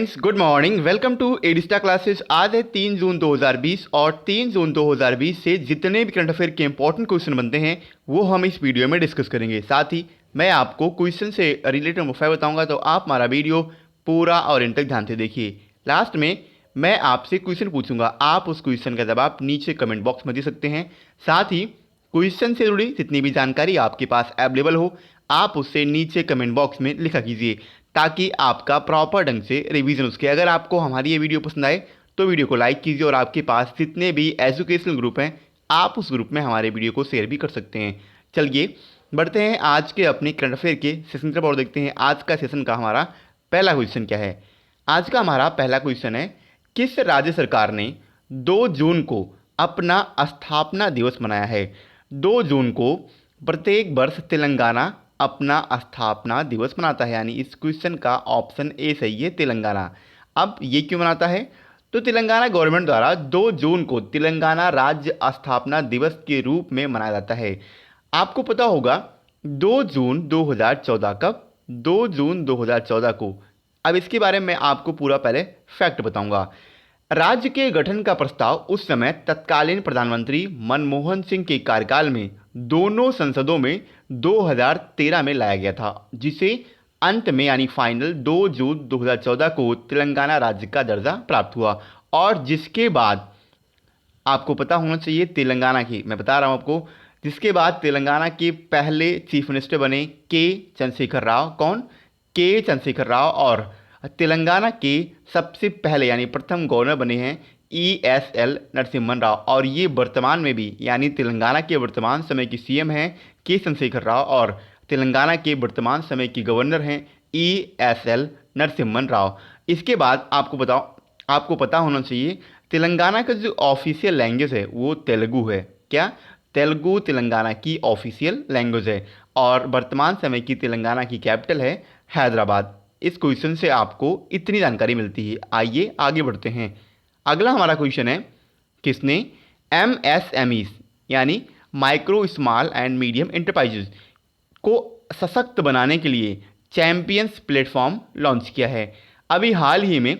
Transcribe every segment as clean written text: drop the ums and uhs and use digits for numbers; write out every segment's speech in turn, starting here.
Friends, good morning. Welcome to Adista classes. आज है 3 जून 2020 और 3 जून 2020 से जितने भी करंट अफेयर के इंपॉर्टेंट क्वेश्चन बनते हैं वो हम इस वीडियो में डिस्कस करेंगे। साथ ही मैं आपको क्वेश्चन से रिलेटेड मुफ्त बताऊंगा, तो आप हमारा वीडियो पूरा और इन तक ध्यान से देखिए। लास्ट में मैं आपसे क्वेश्चन पूछूंगा, आप उस क्वेश्चन का जवाब नीचे कमेंट बॉक्स में दे सकते हैं। साथ ही क्वेश्चन से जुड़ी जितनी भी जानकारी आपके पास अवेलेबल हो, आप उससे नीचे कमेंट बॉक्स में लिखा कीजिए, ताकि आपका प्रॉपर ढंग से रिवीजन उसके। अगर आपको हमारी ये वीडियो पसंद आए तो वीडियो को लाइक कीजिए, और आपके पास जितने भी एजुकेशनल ग्रुप हैं आप उस ग्रुप में हमारे वीडियो को शेयर भी कर सकते हैं। चलिए बढ़ते हैं आज के अपने करंट अफेयर के सेशन की तरफ और देखते हैं आज का सेशन का हमारा पहला क्वेश्चन क्या है। आज का हमारा पहला क्वेश्चन है, किस राज्य सरकार ने 2 जून को अपना स्थापना दिवस मनाया है। 2 जून को प्रत्येक वर्ष तेलंगाना अपना स्थापना दिवस मनाता है, यानी इस क्वेश्चन का ऑप्शन ए सही है, तेलंगाना। अब ये क्यों मनाता है, तो तेलंगाना गवर्नमेंट द्वारा 2 जून को तेलंगाना राज्य स्थापना दिवस के रूप में मनाया जाता है। आपको पता होगा 2 जून 2014 कब, 2 जून 2014 को। अब इसके बारे में आपको पूरा पहले फैक्ट बताऊंगा। राज्य के गठन का प्रस्ताव उस समय तत्कालीन प्रधानमंत्री मनमोहन सिंह के कार्यकाल में दोनों संसदों में 2013 में लाया गया था, जिसे अंत में यानी फाइनल 2 जून 2014 को तेलंगाना राज्य का दर्जा प्राप्त हुआ। और जिसके बाद आपको पता होना चाहिए तेलंगाना की, मैं बता रहा हूं आपको, जिसके बाद तेलंगाना के पहले चीफ मिनिस्टर बने के चंद्रशेखर राव। कौन? के चंद्रशेखर राव। और तेलंगाना के सबसे पहले यानी प्रथम गवर्नर बने हैं ESL नरसिम्हन राव, और ये वर्तमान में भी यानी तेलंगाना के वर्तमान समय की सीएम हैं के चंद्रशेखर राव, और तेलंगाना के वर्तमान समय की गवर्नर हैं ESL नरसिम्हन राव। इसके बाद आपको पता होना चाहिए तेलंगाना का जो ऑफिशियल लैंग्वेज है वो तेलुगु है। क्या? तेलुगु तेलंगाना की ऑफिशियल लैंग्वेज है, और वर्तमान समय की तेलंगाना की कैपिटल है हैदराबाद। इस क्वेश्चन से आपको इतनी जानकारी मिलती है। आइए आगे बढ़ते हैं। अगला हमारा क्वेश्चन है, किसने MSMEs यानी micro small and medium enterprises को सशक्त बनाने के लिए चैंपियंस प्लेटफॉर्म लॉन्च किया है। अभी हाल ही में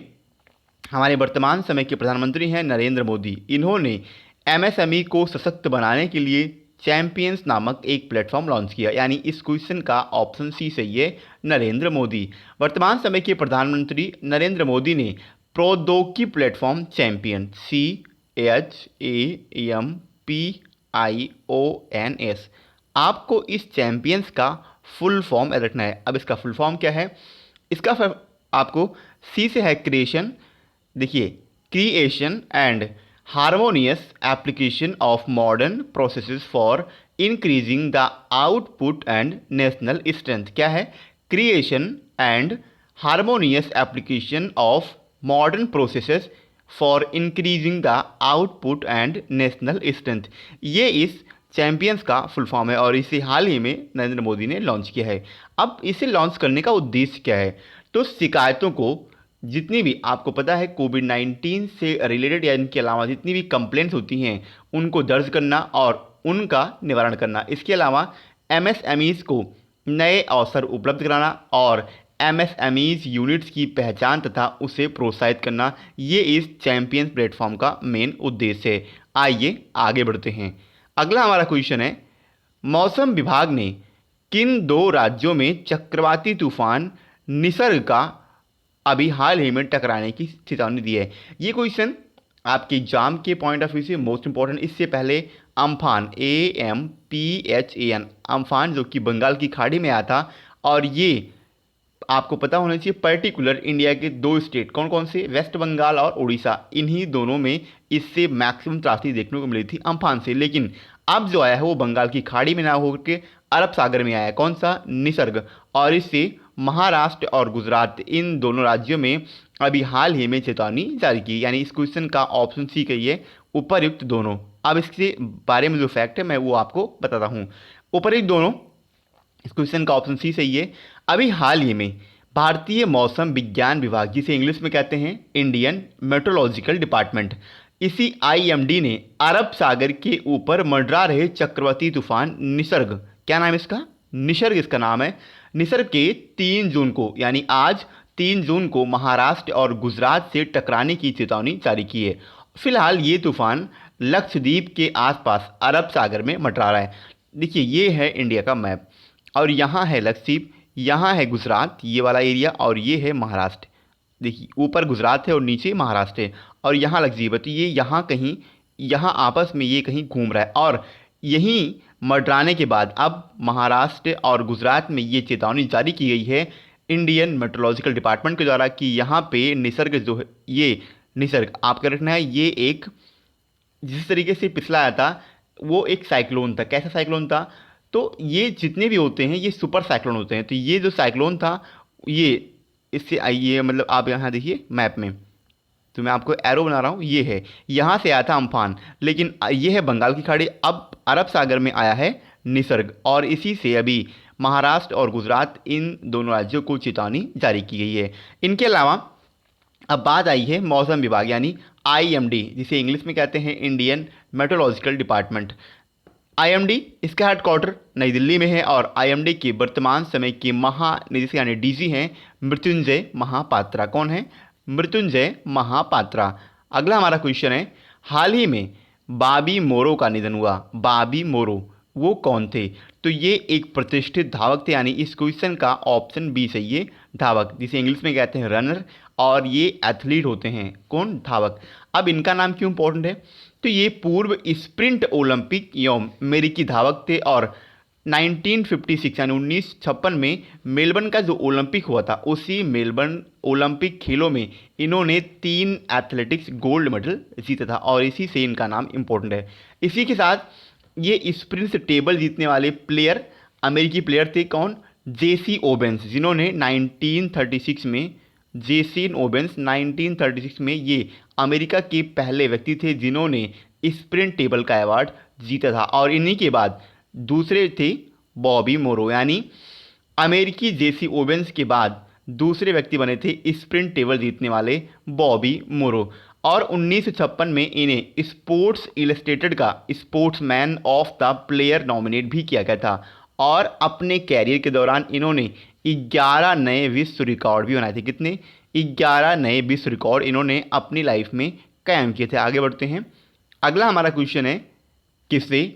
हमारे वर्तमान समय के प्रधानमंत्री हैं नरेंद्र मोदी, इन्होंने MSME को सशक्त बनाने के लिए चैंपियंस नामक एक प्लेटफॉर्म लॉन्च किया, यानी इस क्वेश्चन का ऑप्शन सी सही है, नरेंद्र मोदी। वर्तमान समय के प्रधानमंत्री नरेंद्र मोदी ने प्रौद्योगिकी प्लेटफॉर्म चैंपियन CHAMPIONS, आपको इस चैंपियंस का फुल फॉर्म रखना है। अब इसका फुल फॉर्म क्या है? आपको सी से है क्रिएशन, देखिए, creation and harmonious application of modern processes for increasing the output and national strength. क्या है? Creation and harmonious application of modern processes for increasing the output and national strength, ये इस चैंपियंस का फुल फॉर्म है, और इसे हाल ही में नरेंद्र मोदी ने लॉन्च किया है। अब इसे लॉन्च करने का उद्देश्य क्या है, तो शिकायतों को, जितनी भी आपको पता है कोविड-19 से रिलेटेड या इनके अलावा जितनी भी कंप्लेंट्स होती हैं उनको दर्ज करना और उनका निवारण करना। इसके अलावा MSMEs को नए अवसर उपलब्ध कराना और MSMEs यूनिट्स की पहचान तथा उसे प्रोत्साहित करना, ये इस चैंपियंस प्लेटफॉर्म का मेन उद्देश्य है। आइए आगे बढ़ते हैं। अगला हमारा क्वेश्चन है, मौसम विभाग ने किन 2 राज्यों में चक्रवाती तूफान निसर्ग का अभी हाल ही में टकराने की चेतावनी दी है। ये क्वेश्चन आपके एग्जाम के पॉइंट ऑफ व्यू से मोस्ट इंपॉर्टेंट। इससे पहले अम्फान AMPHAN अम्फान जो कि बंगाल की खाड़ी में आया था, और ये आपको पता होना चाहिए पर्टिकुलर इंडिया के 2 स्टेट कौन कौन से, वेस्ट बंगाल और उड़ीसा, इन्हीं दोनों में इससे मैक्सिमम त्रासदी देखने को मिली थी अम्फान से। लेकिन अब जो आया है वो बंगाल की खाड़ी में ना होकर अरब सागर में आया है। कौन सा? निसर्ग। और इससे महाराष्ट्र और गुजरात, इन दोनों राज्यों में अभी हाल ही में चेतावनी जारी की, यानी इस क्वेश्चन का ऑप्शन सी कही है, उपर्युक्त दोनों। अब इसके बारे में जो फैक्ट है मैं वो आपको बताता हूँ। उपर्युक्त दोनों, इस क्वेश्चन का ऑप्शन सी सही है। अभी हाल ही में भारतीय मौसम विज्ञान विभाग, जिसे इंग्लिश में कहते हैं इंडियन मेट्रोलॉजिकल डिपार्टमेंट, इसी IMD ने अरब सागर के ऊपर मंडरा रहे चक्रवाती तूफान निसर्ग, क्या नाम है इसका? निसर्ग इसका नाम है। निसर्ग के 3 जून को यानी आज 3 जून को महाराष्ट्र और गुजरात से टकराने की चेतावनी जारी की है। फिलहाल ये तूफान लक्षद्वीप के आसपास अरब सागर में मंडरा रहा है। देखिए ये है इंडिया का मैप और यहाँ है लक्षद्वीप, यहाँ है गुजरात ये वाला एरिया और ये है महाराष्ट्र। देखिए ऊपर गुजरात है और नीचे महाराष्ट्र है और यहाँ लक्षद्वीप है। तो ये यहाँ कहीं, यहाँ आपस में ये कहीं घूम रहा है और यहीं मंडराने के बाद अब महाराष्ट्र और गुजरात में ये चेतावनी जारी की गई है इंडियन मेट्रोलॉजिकल डिपार्टमेंट के द्वारा कि यहाँ पे निसर्ग जो है, ये निसर्ग आपका रखना है, ये एक जिस तरीके से पिछला आया था वो एक साइक्लोन था। कैसा साइक्लोन था? तो ये जितने भी होते हैं ये सुपर साइक्लोन होते हैं। तो ये जो साइक्लोन था ये इससे आइए, मतलब आप यहाँ देखिए मैप में, तो मैं आपको एरो बना रहा हूँ, ये है यहाँ से आया था अम्फान, लेकिन ये है बंगाल की खाड़ी, अब अरब सागर में आया है निसर्ग और इसी से अभी महाराष्ट्र और गुजरात इन दोनों राज्यों को चेतावनी जारी की गई है। इनके अलावा अब बात आई है मौसम विभाग यानी आईएमडी, जिसे इंग्लिश में कहते हैं इंडियन मेट्रोलॉजिकल डिपार्टमेंट। आईएमडी इसका हेडक्वार्टर नई दिल्ली में है और आईएमडी के वर्तमान समय के महानिदेशक यानी डीजी हैं मृत्युंजय महापात्रा। कौन है? मृत्युंजय महापात्रा। अगला हमारा क्वेश्चन है, हाल ही में बॉबी मोरो का निधन हुआ। बॉबी मोरो वो कौन थे? तो ये एक प्रतिष्ठित धावक थे, यानी इस क्वेश्चन का ऑप्शन बी सही है, धावक, जिसे इंग्लिश में कहते हैं रनर, और ये एथलीट होते हैं। कौन? धावक। अब इनका नाम क्यों इंपॉर्टेंट है? तो ये पूर्व स्प्रिंट ओलंपिक एवं अमेरिकी धावक थे और 1956 यानी 1956 में मेलबर्न का जो ओलंपिक हुआ था उसी मेलबर्न ओलंपिक खेलों में इन्होंने 3 एथलेटिक्स गोल्ड मेडल जीता था और इसी से इनका नाम इम्पोर्टेंट है। इसी के साथ ये स्प्रिंट टेबल जीतने वाले प्लेयर अमेरिकी प्लेयर थे। कौन? जेसी ओवेंस, जिन्होंने 1936 में, जेसी ओवेंस 1936 में ये अमेरिका के पहले व्यक्ति थे जिन्होंने स्प्रिंट टेबल का अवार्ड जीता था। और इन्हीं के बाद दूसरे थे बॉबी मोरो, यानी अमेरिकी जेसी ओवेंस के बाद दूसरे व्यक्ति बने थे स्प्रिंट टेबल जीतने वाले बॉबी मोरो। और 1956 में इन्हें स्पोर्ट्स इलस्ट्रेटेड का sportsman of the player nominate भी किया गया था और अपने कैरियर के दौरान इन्होंने 11 नए विश्व रिकॉर्ड भी बनाए थे। कितने? 11 नए विश्व रिकॉर्ड इन्होंने अपनी लाइफ में कायम किए थे। आगे बढ़ते हैं। अगला हमारा क्वेश्चन है, किससे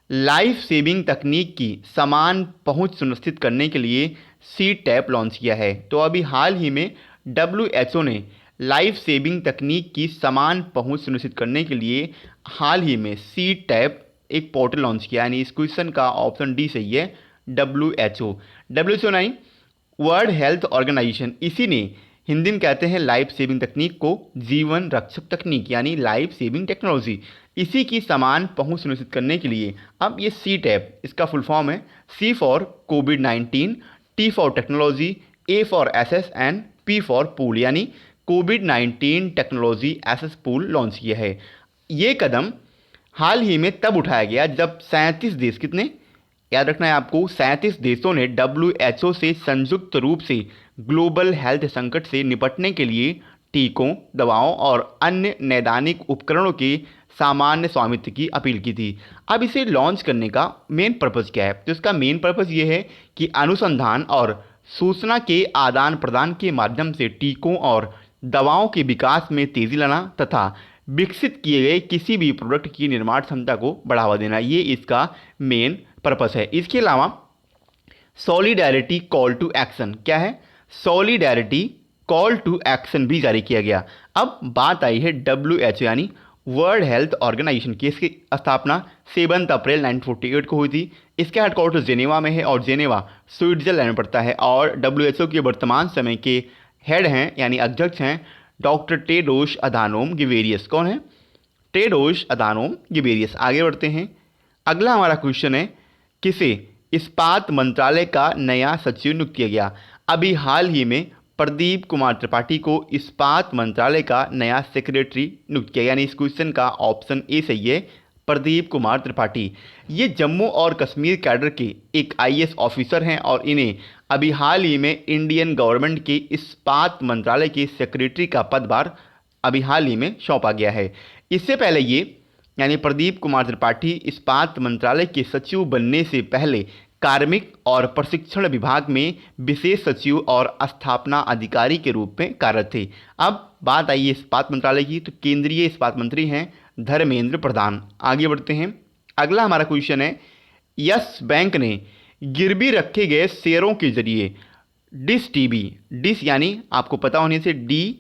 लाइफ सेविंग तकनीक की समान पहुंच सुनिश्चित करने के लिए सी टैप लॉन्च किया है? तो अभी हाल ही में WHO ने लाइफ सेविंग तकनीक की समान पहुंच सुनिश्चित करने के लिए हाल ही में सी टैप एक पोर्टल लॉन्च किया, यानी इस क्वेश्चन का ऑप्शन डी सही है, WHO नहीं, वर्ल्ड हेल्थ ऑर्गेनाइजेशन, इसी ने हिंदी में कहते हैं लाइफ सेविंग तकनीक को जीवन रक्षक तकनीक यानी लाइफ सेविंग टेक्नोलॉजी, इसी की समान पहुंच सुनिश्चित करने के लिए अब ये सी टैप, इसका फुल फॉर्म है सी फॉर कोविड-19, T for technology, A for access and P for pool, यानी कोविड-19 टेक्नोलॉजी एसेस पूल लॉन्च किया है। ये कदम हाल ही में तब उठाया गया जब 37 देश, कितने याद रखना है आपको, 37 देशों ने WHO से संयुक्त रूप से ग्लोबल हेल्थ संकट से निपटने के लिए टीकों, दवाओं और अन्य नैदानिक उपकरणों के सामान्य स्वामित्व की अपील की थी। अब इसे लॉन्च करने का मेन पर्पज़ क्या है? तो इसका मेन पर्पज़ ये है कि अनुसंधान और सूचना के आदान प्रदान के माध्यम से टीकों और दवाओं के विकास में तेज़ी लाना तथा विकसित किए गए किसी भी प्रोडक्ट की निर्माण क्षमता को बढ़ावा देना, ये इसका मेन पर्पस है। इसके अलावा सॉलिडेरिटी कॉल टू एक्शन, क्या है? सॉलिडेरिटी कॉल टू एक्शन भी जारी किया गया। अब बात आई है WHO यानी वर्ल्ड हेल्थ ऑर्गेनाइजेशन की। इसकी स्थापना 7 अप्रैल 1948 को हुई थी। इसका हेडक्वार्टर जेनेवा में है और जेनेवा स्विट्जरलैंड में पड़ता है और WHO के वर्तमान समय के हेड हैं यानी अध्यक्ष हैं डॉक्टर टेड्रोस अधानोम गिबेरियस। कौन है? Tedros Adhanom Ghebreyesus. आगे बढ़ते हैं। अगला हमारा क्वेश्चन है, किसे इस्पात मंत्रालय का नया सचिव नियुक्त किया गया? अभी हाल ही में प्रदीप कुमार त्रिपाठी को इस्पात मंत्रालय का नया सेक्रेटरी नियुक्त किया, यानी इस क्वेश्चन का ऑप्शन ए सही है, प्रदीप कुमार त्रिपाठी। ये जम्मू और कश्मीर कैडर के एक IAS ऑफिसर हैं और इन्हें अभी हाल ही में इंडियन गवर्नमेंट के इस्पात मंत्रालय के सेक्रेटरी का पदभार अभी हाल ही में सौंपा गया है। इससे पहले ये यानी प्रदीप कुमार त्रिपाठी इस्पात मंत्रालय के सचिव बनने से पहले कार्मिक और प्रशिक्षण विभाग में विशेष सचिव और स्थापना अधिकारी के रूप में कार्यरत थे। अब बात आई है इस्पात मंत्रालय की, तो केंद्रीय इस्पात मंत्री हैं धर्मेंद्र प्रधान। आगे बढ़ते हैं, अगला हमारा क्वेश्चन है, यस बैंक ने गिरवी रखे गए शेयरों के जरिए डिश टीवी, डिश यानी आपको पता होने से DISH,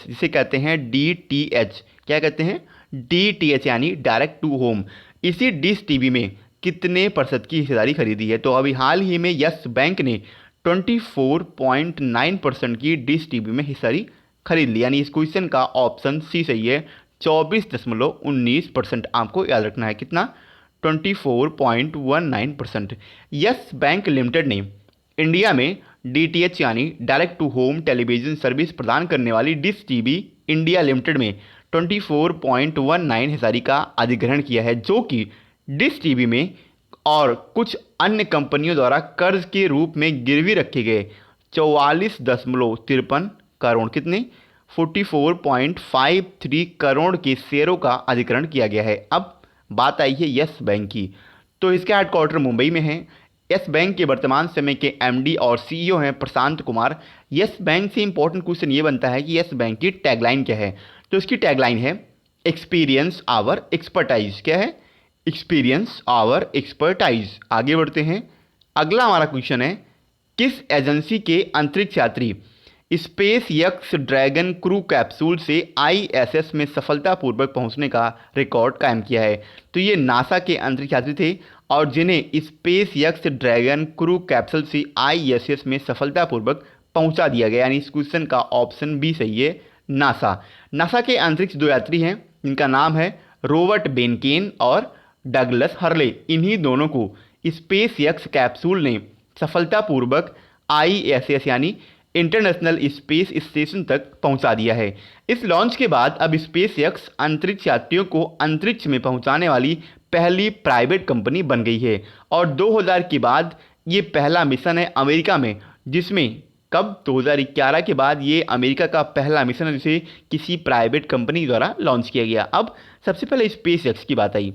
जिसे कहते हैं DTH, क्या कहते हैं DTH यानी डायरेक्ट टू होम, इसी डिश टीवी में कितने % की हिस्सेदारी खरीदी है? तो अभी हाल ही में यस बैंक ने 24.9% की डिश टीवी में हिस्सेदारी खरीद ली, यानी इस क्वेश्चन का ऑप्शन सी सही है। 24.19% आपको याद रखना है, कितना 24.19%। यस बैंक लिमिटेड ने इंडिया में DTH यानी direct to home television service प्रदान करने वाली डिश टीवी इंडिया लिमिटेड में 24.19 हिस्सेदारी का अधिग्रहण किया है, जो कि डिश टीवी में और कुछ अन्य कंपनियों द्वारा कर्ज के रूप में गिरवी रखे गए 44.53 करोड़, कितने 44.53 करोड़ के शेयरों का अधिग्रहण किया गया है। अब बात आई है यस बैंक की, तो इसका हेडक्वार्टर मुंबई में है। यस बैंक के वर्तमान समय के MD और CEO हैं प्रशांत कुमार। यस बैंक से इंपॉर्टेंट क्वेश्चन ये बनता है कि यस बैंक की टैगलाइन क्या है? तो इसकी टैगलाइन है एक्सपीरियंस आवर एक्सपर्टाइज। क्या है? Experience our expertise. आगे बढ़ते हैं, अगला हमारा क्वेश्चन है, किस एजेंसी के अंतरिक्ष यात्री space x dragon crew capsule से ISS में सफलतापूर्वक पहुंचने का रिकॉर्ड कायम किया है? तो ये नासा के अंतरिक्ष यात्री थे और जिन्हें space x dragon crew capsule से ISS में सफलतापूर्वक पहुंचा दिया गया, यानी इस क्वेश्चन का ऑप्शन बी सही है, नासा। नासा के अंतरिक्ष 2 यात्री हैं, इनका नाम है रॉबर्ट बेनकेन और डगलस हर्ले। इन्हीं दोनों को स्पेस एक्स कैप्सूल ने सफलतापूर्वक ISS यानी इंटरनेशनल स्पेस स्टेशन तक पहुंचा दिया है। इस लॉन्च के बाद अब स्पेस एक्स अंतरिक्ष यात्रियों को अंतरिक्ष में पहुंचाने वाली पहली प्राइवेट कंपनी बन गई है और 2000 के बाद ये पहला मिशन है अमेरिका में, जिसमें कब 2011 के बाद ये अमेरिका का पहला मिशन है जिसे किसी प्राइवेट कंपनी द्वारा लॉन्च किया गया। अब सबसे पहले स्पेस एक्स की बात आई।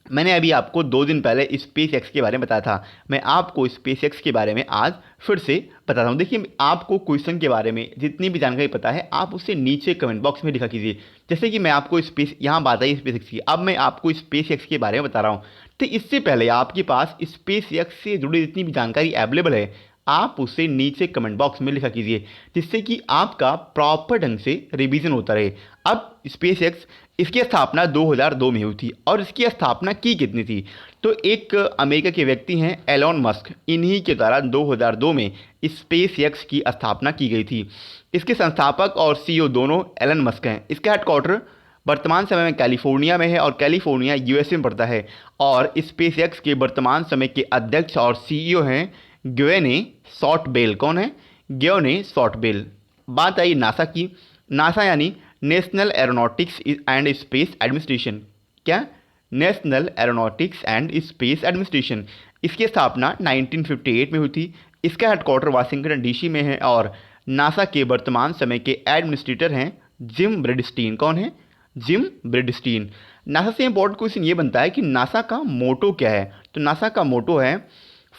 मैंने अभी आपको 2 दिन पहले स्पेस एक्स के बारे में बताया था, मैं आपको स्पेस एक्स के बारे में आज फिर से बताता हूँ। देखिए, आपको क्वेश्चन के बारे में जितनी भी जानकारी पता है आप उसे नीचे कमेंट बॉक्स में लिखा कीजिए। जैसे कि मैं आपको यहाँ बात आई स्पेस एक्स की, अब मैं आपको स्पेस एक्स के बारे में बता रहा हूँ, तो इससे पहले आपके पास स्पेस एक्स से जुड़ी जितनी भी जानकारी अवेलेबल है आप उसे नीचे कमेंट बॉक्स में लिखा कीजिए, जिससे कि आपका प्रॉपर ढंग से रिवीजन होता रहे। अब स्पेस एक्स, इसकी स्थापना 2002 में हुई थी और इसकी स्थापना की कितनी थी? तो एक अमेरिका के व्यक्ति हैं एलोन मस्क, इन्हीं के द्वारा 2002 में स्पेस एक्स की स्थापना की गई थी। इसके संस्थापक और CEO दोनों एलन मस्क हैं। इसका हेडक्वार्टर वर्तमान समय में कैलिफोर्निया में है और कैलिफोर्निया USA में पड़ता है। और स्पेस एक्स के वर्तमान समय के अध्यक्ष और CEO हैं ग्वेने शॉर्टबेल। कौन है? Gwynne Shotwell. बात आई नासा की। नासा यानी National Aeronautics and Space Administration. क्या? National Aeronautics and Space Administration. इसकी स्थापना 1958 में हुई थी। इसका हेडक्वार्टर वाशिंगटन DC में है और नासा के वर्तमान समय के एडमिनिस्ट्रेटर हैं जिम ब्रिडस्टीन। कौन है? जिम ब्रिडस्टीन। नासा से इंपॉर्टेंट क्वेश्चन ये बनता है कि नासा का मोटो क्या है? तो नासा का मोटो है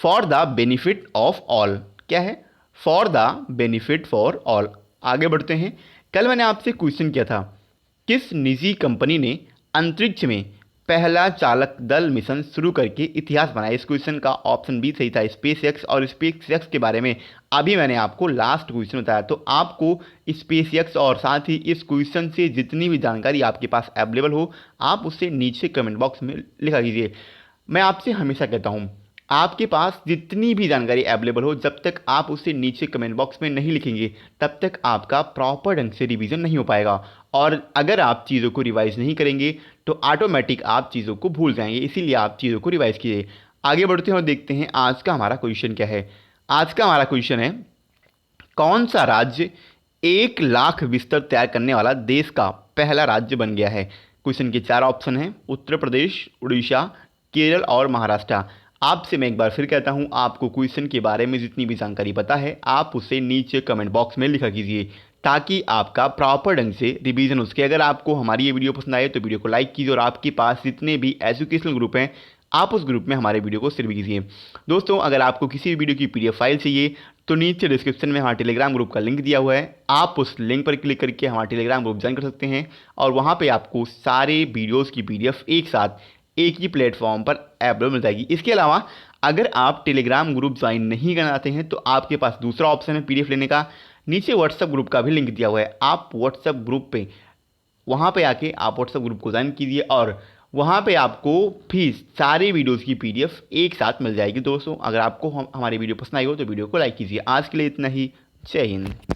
for the benefit of all. क्या है? For the benefit for all. आगे बढ़ते हैं, कल मैंने आपसे क्वेश्चन किया था, किस निजी कंपनी ने अंतरिक्ष में पहला चालक दल मिशन शुरू करके इतिहास बनाया? इस क्वेश्चन का ऑप्शन बी सही था, स्पेस एक्स। और स्पेस एक्स के बारे में अभी मैंने आपको लास्ट क्वेश्चन बताया, तो आपको स्पेस एक्स और साथ ही इस क्वेश्चन से जितनी भी जानकारी आपके पास अवेलेबल हो आप उसे नीचे कमेंट बॉक्स में लिखा कीजिए। मैं आपसे हमेशा कहता हूँ, आपके पास जितनी भी जानकारी अवेलेबल हो, जब तक आप उसे नीचे कमेंट बॉक्स में नहीं लिखेंगे तब तक आपका प्रॉपर ढंग से रिवीजन नहीं हो पाएगा। और अगर आप चीज़ों को रिवाइज नहीं करेंगे तो ऑटोमेटिक आप चीज़ों को भूल जाएंगे, इसीलिए आप चीज़ों को रिवाइज कीजिए। आगे बढ़ते हैं और देखते हैं आज का हमारा क्वेश्चन क्या है। आज का हमारा क्वेश्चन है, कौन सा राज्य 1 लाख बिस्तर तैयार करने वाला देश का पहला राज्य बन गया है? क्वेश्चन के 4 ऑप्शन हैं, उत्तर प्रदेश, उड़ीसा, केरल और महाराष्ट्र। आपसे मैं एक बार फिर कहता हूं, आपको क्वेश्चन के बारे में जितनी भी जानकारी पता है आप उसे नीचे कमेंट बॉक्स में लिखा कीजिए, ताकि आपका प्रॉपर ढंग से रिवीजन हो सके। अगर आपको हमारी ये वीडियो पसंद आए तो वीडियो को लाइक कीजिए और आपके पास जितने भी एजुकेशनल ग्रुप हैं आप उस ग्रुप में हमारे वीडियो को शेयर भी कीजिए। दोस्तों, अगर आपको किसी भी वीडियो की PDF फाइल चाहिए तो नीचे डिस्क्रिप्शन में हमारे टेलीग्राम ग्रुप का लिंक दिया हुआ है, आप उस लिंक पर क्लिक करके हमारा टेलीग्राम ग्रुप ज्वाइन कर सकते हैं और वहाँ पे आपको सारे वीडियोस की PDF एक साथ एक ही प्लेटफॉर्म पर अवेलेबल मिल जाएगी। इसके अलावा अगर आप टेलीग्राम ग्रुप ज्वाइन नहीं करना चाहते हैं तो आपके पास दूसरा ऑप्शन है PDF लेने का। नीचे व्हाट्सएप ग्रुप का भी लिंक दिया हुआ है, आप व्हाट्सएप ग्रुप पे वहाँ पे आके आप व्हाट्सएप ग्रुप को ज्वाइन कीजिए और वहाँ पे आपको भी सारे वीडियोस की PDF एक साथ मिल जाएगी। दोस्तों, अगर आपको हमारी वीडियो पसंद आई हो तो वीडियो को लाइक कीजिए। आज के लिए इतना ही। जय हिंद।